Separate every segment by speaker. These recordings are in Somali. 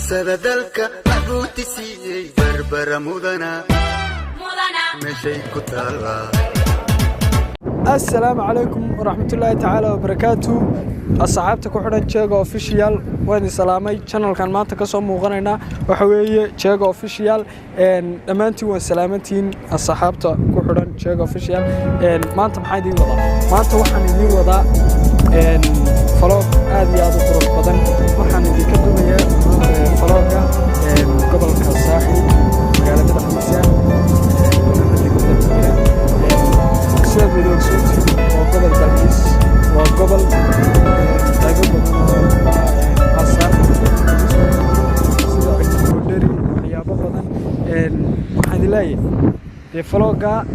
Speaker 1: marsada dalka maxbuuti siiyey barbara mudana meeshay ku taallaa.
Speaker 2: السلام عليكم ورحمة الله تعالى وبركاته. أصحابتك وحنا Jeego official وين سلامي channel كان ما تكسر مغنينا وحوي Jeego official أمانتي وسلامتين أصحابتك وحنا Jeego official ما أنت محيدي وضع ما أنت وحنا دي وضع فلوق هذه هذا الظروف بدن وحنا دي كده فلوقة قبل كالساحل قال كده خمسة وقبل تركيز وقبل تجربة أصلا سيدري يا بابا واحد لاي يفلوقا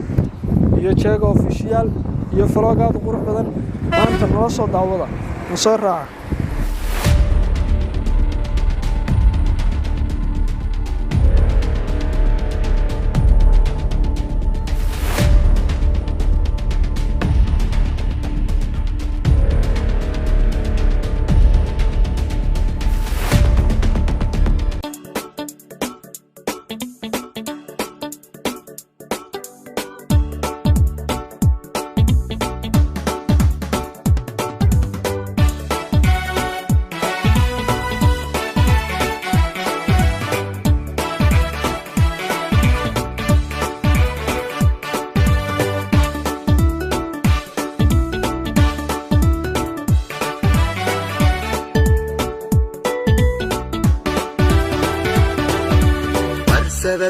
Speaker 2: يجيغو اوفيشال يفلوقا بقروح بدن ما انت نوصل داوضة مسرعة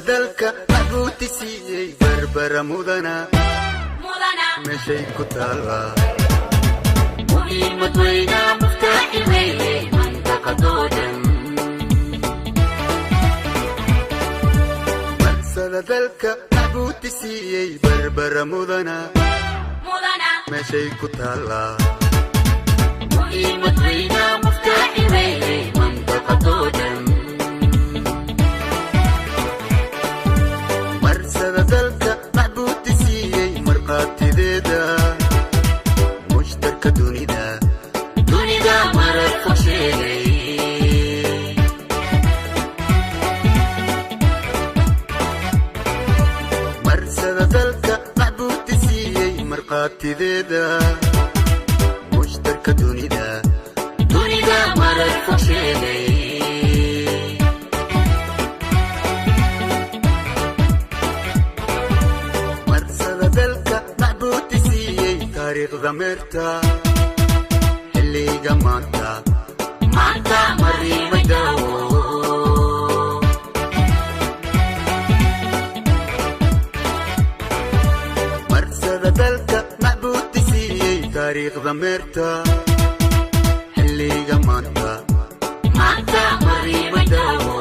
Speaker 1: dalka maxbuuti siiyey barbara mudana meeshay ku taallaa. muhiimad weyna muftaaxi weeye mandaqadoo dhan marsada dalka maxbuuti siiyey barbara mudana meeshay ku taallaa. muhiimad weyna muftaaxi weeye mandaqadoo dhan dalka maxbuuti siiyey marqaatideeda mushtarka dunida marar fog sheegay marsada dalka maxbuuti siiyey marqaatideeda mushtarka dunida marar fog sheegay dameerta xilliga maanta mariimay daawo marsada dalka maxbuuti siiyey taariikh dameerta xilliga maanta mariimay daawo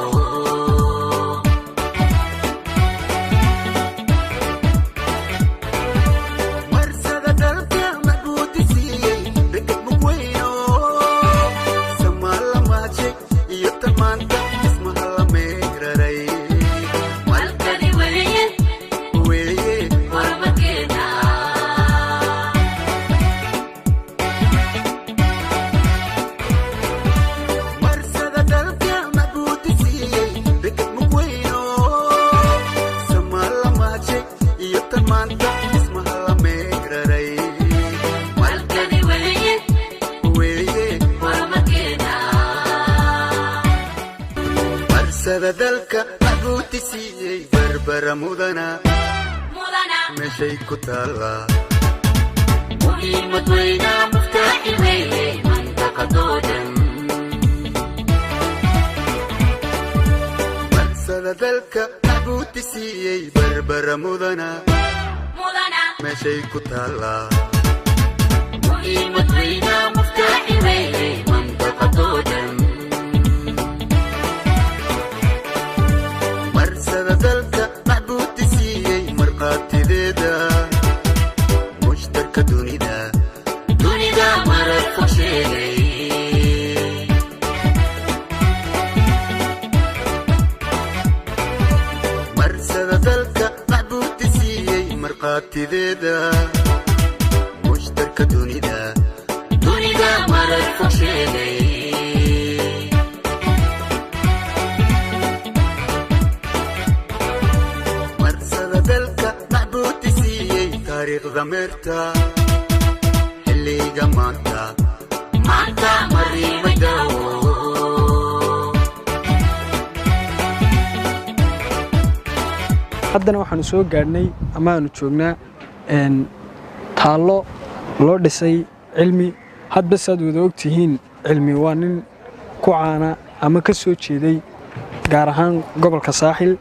Speaker 1: dalka maxbuuti siiyey barbara mudana meeshay ku taallaa. muhiimad weyna muftaaxi weeye mandaqadoo dhan marsada dalka maxbuuti siiyey barbara mudana meeshay ku taallaa. muhiimad weyna muftaaxi weeye mandaqadoo dhan dalka maxbuuti siiyey marqaatideeda mushtarka dunida marar fog sheegay marsada dalka maxbuuti siiyey marqaatideeda mushtarka dunida marar fog sheegay
Speaker 3: taariikh dameerta xilliga maanta mariimay daawo
Speaker 2: haddana waxaanu soo gaadhnay ama aanu joognaa taallo loo dhisay cilmi hadba saad wada ogtihiin cilmi waa nin ku caana ama ka soo jeeday gaar ahaan gobolka saaxil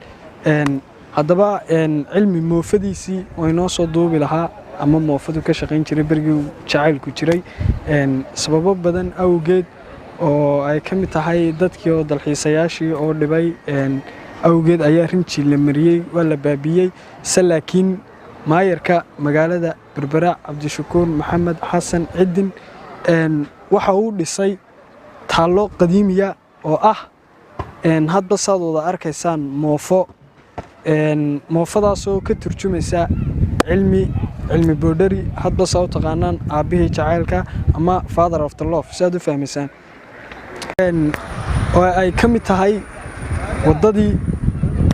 Speaker 2: haddaba cilmi moofadiisii oo inoo soo duubi lahaa ama moofadu ka shaqayn jiray berigii jacaylku jiray sababo badan awgeed oo ay ka mid tahay dadkii oo dalxiisayaashii oo dhibay awgeed ayaa rinji la mariyey waa la baabiyey se laakiin maayarka magaalada berbera cabdishakuur maxamed xasan cidin waxa uu dhisay taallo qadiimiya oo ah hadba saad wada arkaysaan moofadaasoo ka turjumaysa cilmi boodhari hadba saa u taqaanaan aabbihii jacaylka ama father of the love saad u fahmaysaan oo ay ka mid tahay waddadii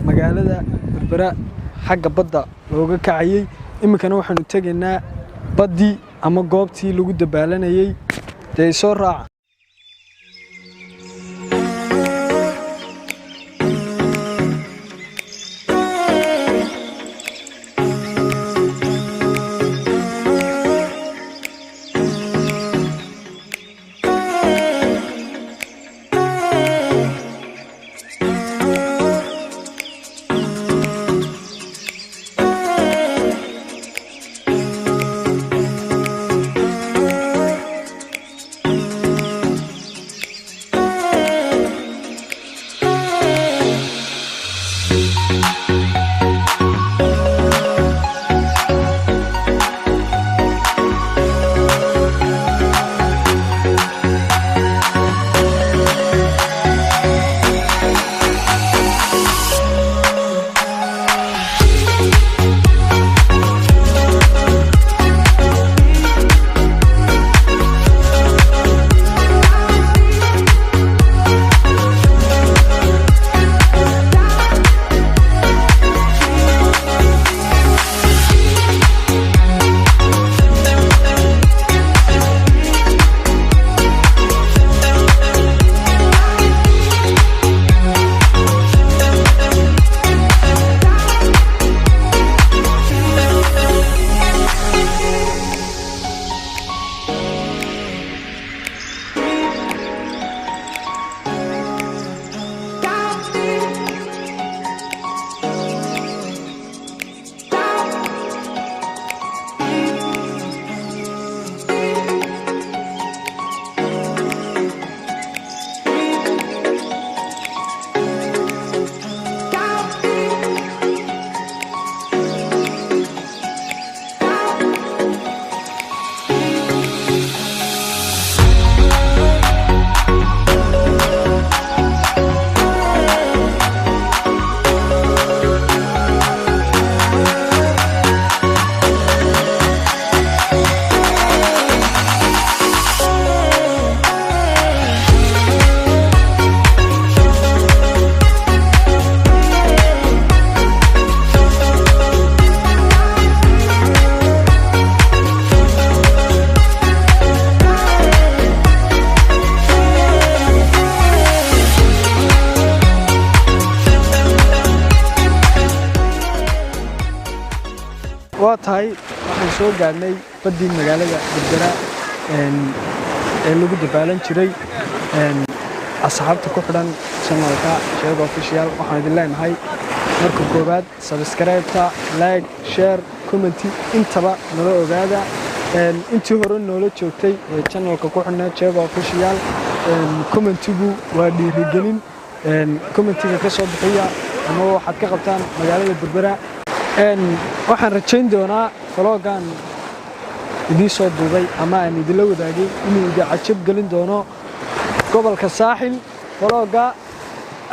Speaker 2: magaalada berbera xagga badda looga kacayey iminkana waxaanu tegaynaa baddii ama goobtii lagu dabaalanayey dee soo raaca waa tahay waxaan soo gaadhnay baddii magaalada berbera ee lagu dabaalan jiray asxaabta ku xidhan channelka Jeego official waxaan idin leenahay marka koobaad subscribe-ta like share comment intaba nala ogaada intii hore noola joogtay ee channelka ku xidhan Jeego official commentigu waa dhiirigelin commentiga ka soo bixiya ama waxaad ka qabtaan magaalada berbera waxaan rajayn doonaa vloggan idin soo duubay ama aan idin la wadaagay inuu idin cajab gelin doono gobolka saaxil vlogga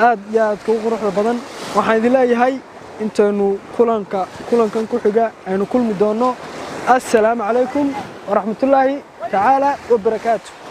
Speaker 2: aad iyo aad ku quruxda badan waxaan idin leeyahay intaanu kulankan ku xiga aynu kulmi doono assalaamu calaykum waraxmatullaahi tacaala wabarakaatuh